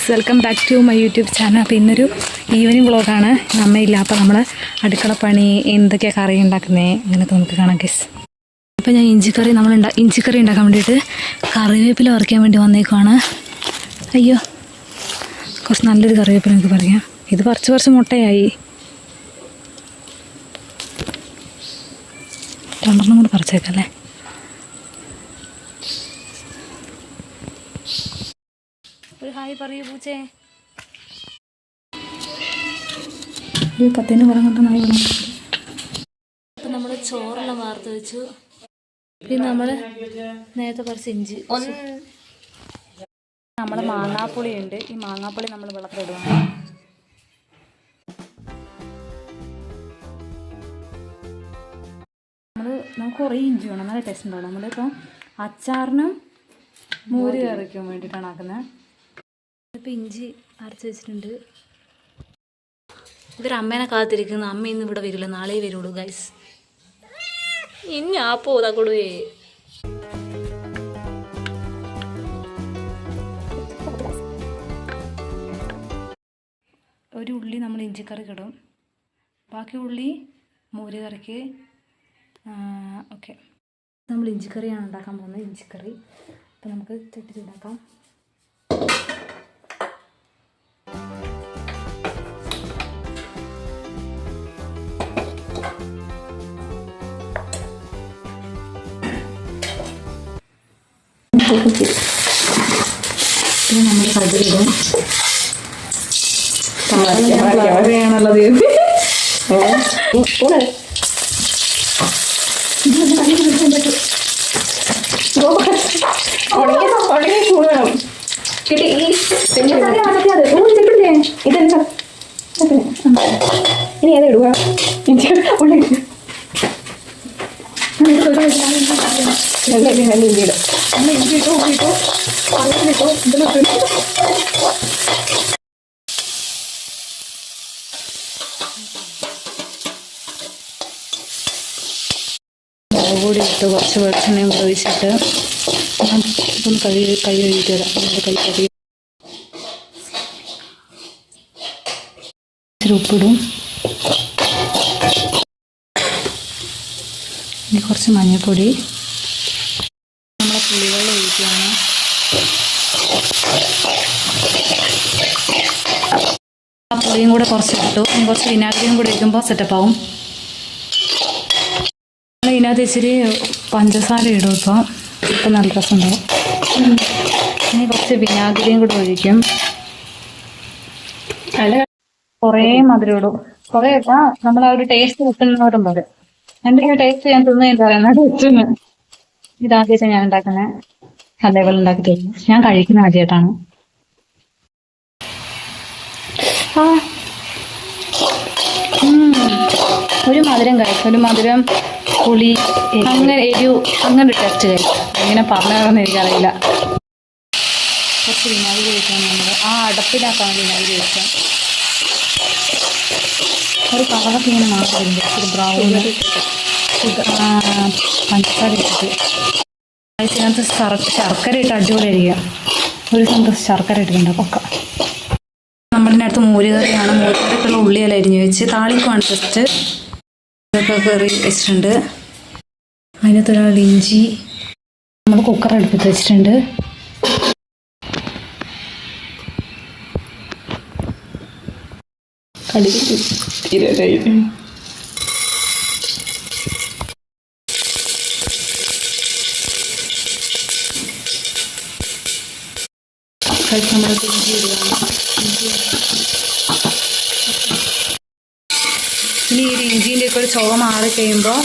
Welcome back to my YouTube channel. അപ്പോൾ ഇന്നൊരു evening വ്ളോഗാണ്. അമ്മയില്ല, അപ്പോൾ നമ്മൾ അടുക്കളപ്പണി എന്തൊക്കെയാണ് കറി ഉണ്ടാക്കുന്നത് അങ്ങനെയൊക്കെ നമുക്ക് കാണാം ഗൈസ്. അപ്പോൾ ഞാൻ ഇഞ്ചിക്കറി ഉണ്ടാക്കാൻ വേണ്ടിയിട്ട് കറിവേപ്പില വറക്കാൻ വേണ്ടി വന്നേക്കുവാണ്. അയ്യോ, കുറച്ച് നല്ലൊരു കറിവേപ്പില നമുക്ക് പറയാം. ഇത് കുറച്ച് മുട്ടയായി, രണ്ടെണ്ണം കൂടി പറിച്ചേക്കല്ലേ. ഒരു ഹായ് പറയൂ പൂച്ചേ. ഒരു 10 പുറം കൊണ്ട് നായി വേണം. അപ്പം നമ്മൾ ചോറെല്ലാം വാർത്ത് വെച്ചു. പിന്നെ നമ്മൾ നേരത്തെ കുറച്ച് ഇഞ്ചി, നമ്മൾ മാങ്ങാപ്പുളി ഉണ്ട്. ഈ മാങ്ങാപ്പുളി നമ്മൾ വെള്ളത്തിലിടുകയാണ്. നമുക്ക് കുറേ ഇഞ്ചി വേണം, നല്ല ടേസ്റ്റ് ഉണ്ടാവും. നമ്മളിപ്പോൾ അച്ചാറിനും മോര് കറിക്കാൻ വേണ്ടിയിട്ടാണ് ആക്കുന്നത്. ഇപ്പോൾ ഇഞ്ചി അരച്ച് വെച്ചിട്ടുണ്ട്. ഇവർ അമ്മേനെ കാത്തിരിക്കുന്നു. അമ്മ ഇന്ന് ഇവിടെ വരില്ല, നാളെ വരുള്ളൂ ഗൈസ്. ഇനി ആ പോതാ കൊടുവേ. ഒരു ഉള്ളി നമ്മൾ ഇഞ്ചിക്കറിക്ക് ഇടും, ബാക്കി ഉള്ളി മോര് കറിക്ക്. ഓക്കെ, നമ്മൾ ഇഞ്ചിക്കറിയാണ് ഉണ്ടാക്കാൻ പോകുന്നത്. ഇഞ്ചിക്കറി അപ്പോൾ നമുക്ക് ചട്ടി ചൂടാക്കാം. പിന്നെ നമ്മൾ കടുകിടും. ആണല്ലോ ഇനി ഏതാ ഇടുക? കൂടി ഇട്ട് കുറച്ച് വെളിച്ചെണ്ണയും കൂടെ ഒഴിച്ചിട്ട് ഇപ്പം കൈ കഴുകിയിട്ട് വരാം. കൈ കഴുകി ഇച്ചിരി ഉപ്പിടും. ഇനി കുറച്ച് മഞ്ഞൾപ്പൊടി. നമ്മളെ പുളിവെള്ളം ഒഴിക്കുകയാണ്. ആ പുളിയും കൂടെ കുറച്ച് ഇട്ടു. ഇനി കുറച്ച് വിനാഗിരിയും കൂടെ ഒഴിക്കുമ്പോൾ സെറ്റപ്പാവും. ഇതിനകത്ത് ഇച്ചിരി പഞ്ചസാര ഇടും. ഇപ്പം നല്ല രസമുണ്ടാവും. ഇനി കുറച്ച് വിനാഗിരിയും കൂടെ ഒഴിക്കും. കുറേ മധുരം ഇടും. കുറേ ഇട്ടാൽ നമ്മൾ ആ ഒരു ടേസ്റ്റ് കിട്ടുന്നവരും പറയും. എൻ്റെ ടേസ്റ്റ് ഞാൻ തിന്നില്ല പറയുന്നത്. ഇതാദ്യമായിട്ട് ഞാൻ ഉണ്ടാക്കുന്നത്, അതേപോലെ ഉണ്ടാക്കി തരുന്നു. ഞാൻ കഴിക്കുന്ന ആദ്യമായിട്ടാണ്. ഒരു മധുരം കഴിക്കും, ഒരു മധുരം, പുളി, അങ്ങനെ എരിവ്, അങ്ങനെ ഒരു ടേസ്റ്റ് കഴിക്കും. എങ്ങനെ പറഞ്ഞതെന്ന് എനിക്കറിയില്ല. കുറച്ച് വിനാഗിരി കഴിക്കാൻ നമ്മൾ ആ അടപ്പിലാക്കാൻ വിനാഗിരി കഴിക്കാം. ഒരു കളറൊക്കെ ഇങ്ങനെ മാറുന്നുണ്ട്, ഒരു ബ്രൗൺ പഞ്ചസാര ഇട്ടിട്ട്. അതിനകത്ത് ശർക്കര ഇട്ട് അടിപൊളിയായിരിക്കുക. ഒരു സന്തോഷം ശർക്കര ഇട്ടിട്ടുണ്ട് പൊക്ക. നമ്മളുടെ അടുത്ത് മോരുകറിയാണ്. മോരുകറിക്കുള്ള ഉള്ളിയെല്ലാം അരിഞ്ഞ് വെച്ച് താളിക്കുവാണ് ജസ്റ്റ്. ഇതൊക്കെ കറി വെച്ചിട്ടുണ്ട്. അതിനകത്തൊരാൾ ഇഞ്ചി. നമ്മൾ കുക്കർ അടുപ്പത്ത് വെച്ചിട്ടുണ്ട്. നമ്മൾ ഇഞ്ചി ഇടുകയാണ്. ഇനി ഈ ഇഞ്ചിൻ്റെ ഒക്കെ ഒരു ചുവ മാറി കഴിയുമ്പോൾ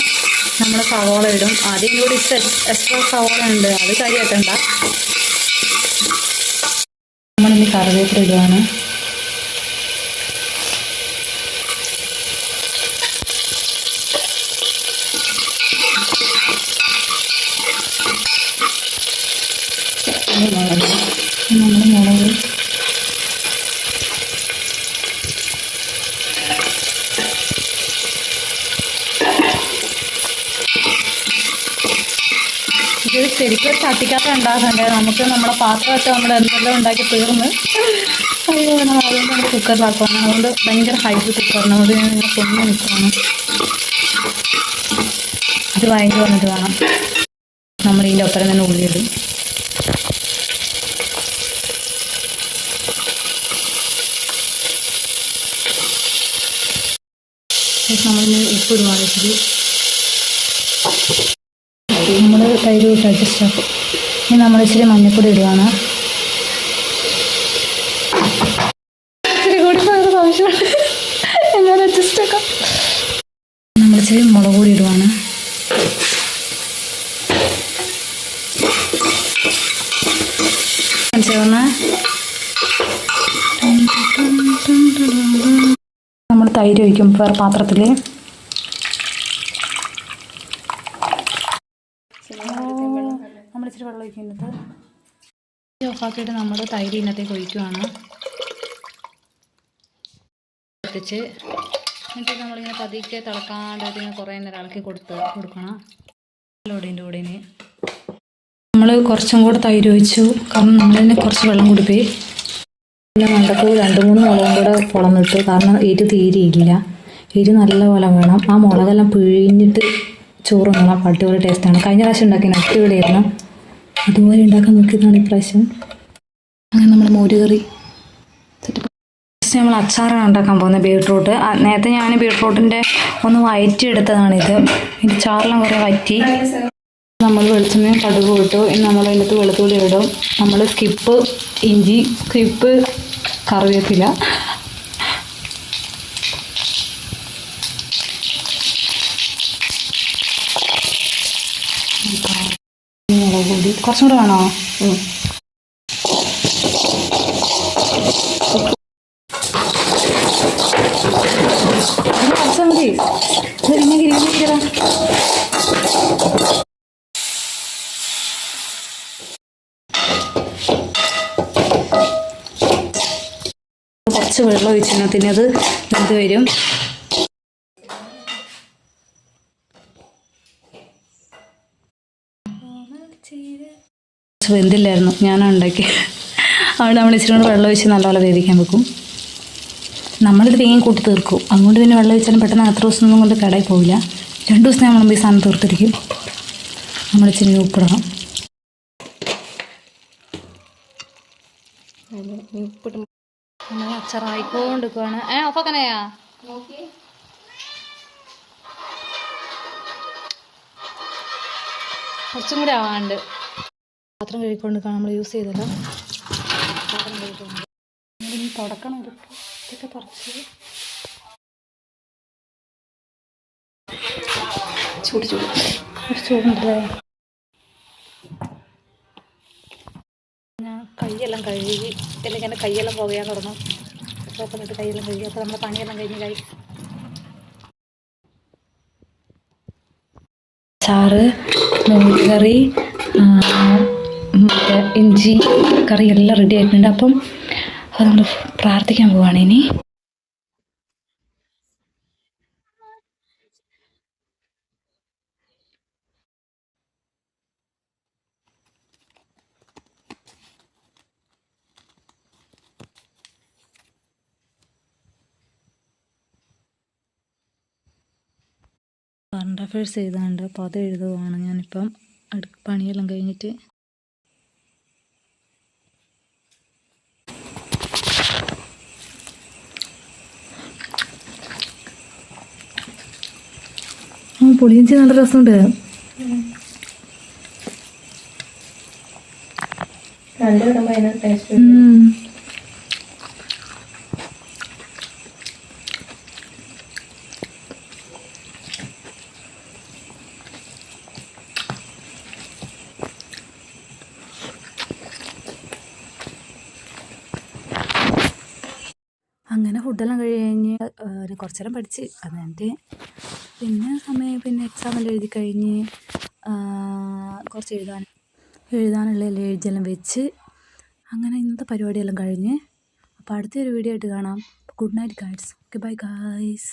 നമ്മൾ സവോള ഇടും. ആദ്യം കൂടി എക്സ്ട്രാ സവോള ഉണ്ട്, അത് കരിയാക്കണ്ട. നമ്മളിനി കറിവേപ്പില ഇടുകയാണ്. നമ്മൾ മുളക്, ശരിക്കും ഒരു ചട്ടിക്കകത്ത് ഉണ്ടാക്കണ്ടേ, നമുക്ക് നമ്മുടെ പാത്രമൊക്കെ നമ്മൾ എന്തെല്ലാം ഉണ്ടാക്കി തീർന്ന്. അയ്യോ നമ്മൾ അതുകൊണ്ട് നമ്മൾ കുക്കറിലാക്കുവാണ്. അതുകൊണ്ട് ഭയങ്കര ഹൈറ്റ് കുക്കറിന്, അതുകൊണ്ട് ഞാൻ ഇങ്ങനെ പൊങ്ങി നിൽക്കുകയാണ്. ഇത് വഴങ്ങി വന്നിട്ട് വേണം നമ്മൾ ഇതിൻ്റെ ഒപ്പരം തന്നെ ഉള്ളിയിടും. നമ്മളിന് ഉപ്പിടുവാണ് ഇച്ചിരി. നമ്മൾ തൈര് ഇട്ട് അഡ്ജസ്റ്റ് ആക്കും. ഇനി നമ്മൾ ഇച്ചിരി മഞ്ഞൾപ്പൊടി ഇടുവാണ്. ഇച്ചിരി കൂടി ഭയങ്കര ആവശ്യമാണ്, എങ്ങനെ അഡ്ജസ്റ്റ് ആക്കാം. നമ്മളിച്ചിരി മുളക് പൊടി ഇടുവാണ്. ചേർന്ന് നമ്മൾ തൈര് ഒഴിക്കും വേറെ പാത്രത്തിൽ. നമ്മളിച്ചിരി വെള്ളം ഒഴിക്കുന്നത് ഓഫാക്കിയിട്ട് നമ്മൾ തൈര് ഇതിനകത്തേക്ക് ഒഴിക്കുവാണ്. എത്തിച്ച് എന്നിട്ട് നമ്മളിങ്ങനെ പതിക്കെ തിളക്കാണ്ടായിട്ട് ഇങ്ങനെ കുറേ നേരം ഇളക്കി കൊടുക്കണം. ഇതിൻ്റെ കൂടെ നമ്മൾ കുറച്ചും കൂടെ തൈര് ഒഴിച്ചു, കാരണം നമ്മളിതിന് കുറച്ച് വെള്ളം കുടിപ്പോയി. പിന്നെ മണ്ടക്ക് 2-3 മുളകും കൂടെ പൊളന്നിട്ട്, കാരണം എരി തീരെയില്ല. എരി നല്ലപോലെ വേണം. ആ മുളകെല്ലാം പിഴിഞ്ഞിട്ട് ചോറ് തിന്നണം, അടിപൊളി ടേസ്റ്റാണ്. കഴിഞ്ഞ പ്രാവശ്യം ഉണ്ടാക്കിയ അടിപൊളിയായിരുന്നു. അതുപോലെ ഉണ്ടാക്കാൻ നോക്കിയതാണ് ഇപ്രാവശ്യം. അങ്ങനെ നമ്മൾ മോരുകറി നമ്മൾ അച്ചാറാണ് ഉണ്ടാക്കാൻ പോകുന്നത്. ബീട്രൂട്ട് നേരത്തെ ഞാൻ ബീട്രൂട്ടിൻ്റെ ഒന്ന് വയറ്റിയെടുത്തതാണിത്. ഇതിൻ്റെ ചാറെല്ലാം കുറേ വറ്റി. നമ്മൾ വെളിച്ചെണ്ണയും കടുക് ഇട്ടു. ഇനി നമ്മൾ അതിനകത്ത് വെളുത്തുള്ളി ഇടും. നമ്മൾ സ്കിപ്പ് ഇഞ്ചി, സ്കിപ്പ് കറിവേപ്പില. മുളക് പൊടി കുറച്ചും കൂടെ വേണോ? കുറച്ചാൽ മതി. കുറച്ച് വെള്ളം ഒഴിച്ചതിനകത്തിന് അത് വെന്ത് വരും. വെന്തില്ലായിരുന്നു, ഞാനാണ് ഉണ്ടാക്കിയത്. അവിടെ നമ്മൾ ഇച്ചിരി കൂടെ വെള്ളം ഒഴിച്ച് നല്ലപോലെ വേവിക്കാൻ വെക്കും. നമ്മളിത് വേഗം കൂട്ടി തീർക്കും. അതുകൊണ്ട് പിന്നെ വെള്ളം ഒഴിച്ചാലും പെട്ടെന്ന് അത്ര ദിവസമൊന്നും കൊണ്ട് കടയിൽ പോവില്ല. 2 ദിവസം നമ്മൾ ഈ സാധനം തീർത്തിരിക്കും. നമ്മൾ ഇച്ചിരി ഉപ്പിടണം. നമ്മൾ അച്ചാറായിക്കൊണ്ടിരിക്കുവാണ്. ഓഫാക്കാനായാ? കുറച്ചും കൂടെ ആവാണ്ട്. പാത്രം കഴുകിക്കൊണ്ടിരിക്കുകയാണ്, നമ്മൾ യൂസ് ചെയ്തല്ലോ. പാത്രം കഴുകിക്കൊണ്ട് നമ്മളിനി തുടക്കണം. ഇതൊക്കെ തുറച്ച് ചൂടുണ്ടല്ലേ. ഞാൻ കൈയെല്ലാം കഴുകി, അല്ലെങ്കിൽ എൻ്റെ കൈയെല്ലാം പുകയാൻ തുടങ്ങും. സോപ്പിലിട്ട് കൈയെല്ലാം കഴുകി. അപ്പോൾ നമ്മുടെ പണിയെല്ലാം കഴിഞ്ഞ് കഴി. ചാറ്, മോരുകറി, മറ്റേ ഇഞ്ചി കറി എല്ലാം റെഡി ആയിട്ടുണ്ട്. അപ്പം അത് നമ്മൾ പ്രാർത്ഥിക്കാൻ പോവുകയാണ് ഇനി. കറണ്ട് അഫയേഴ്സ് എഴുതാനുണ്ട്, അപ്പോൾ അത് എഴുതുകയാണ് ഞാനിപ്പം. പണിയെല്ലാം കഴിഞ്ഞിട്ട് പുളിയിഞ്ചി നല്ല രസമുണ്ട്. അങ്ങനെ ഫുഡെല്ലാം കഴിഞ്ഞ് കുറച്ച് നേരം പഠിച്ച് അത് കഴിഞ്ഞിട്ട് പിന്നെ എക്സാമെല്ലാം എഴുതി കഴിഞ്ഞ് കുറച്ച് എഴുതാനുള്ള എഴുതിയെല്ലാം വെച്ച് അങ്ങനെ ഇന്നത്തെ പരിപാടിയെല്ലാം കഴിഞ്ഞ്. അപ്പോൾ അടുത്തൊരു വീഡിയോ ആയിട്ട് കാണാം. Good night guys. Okay bye guys.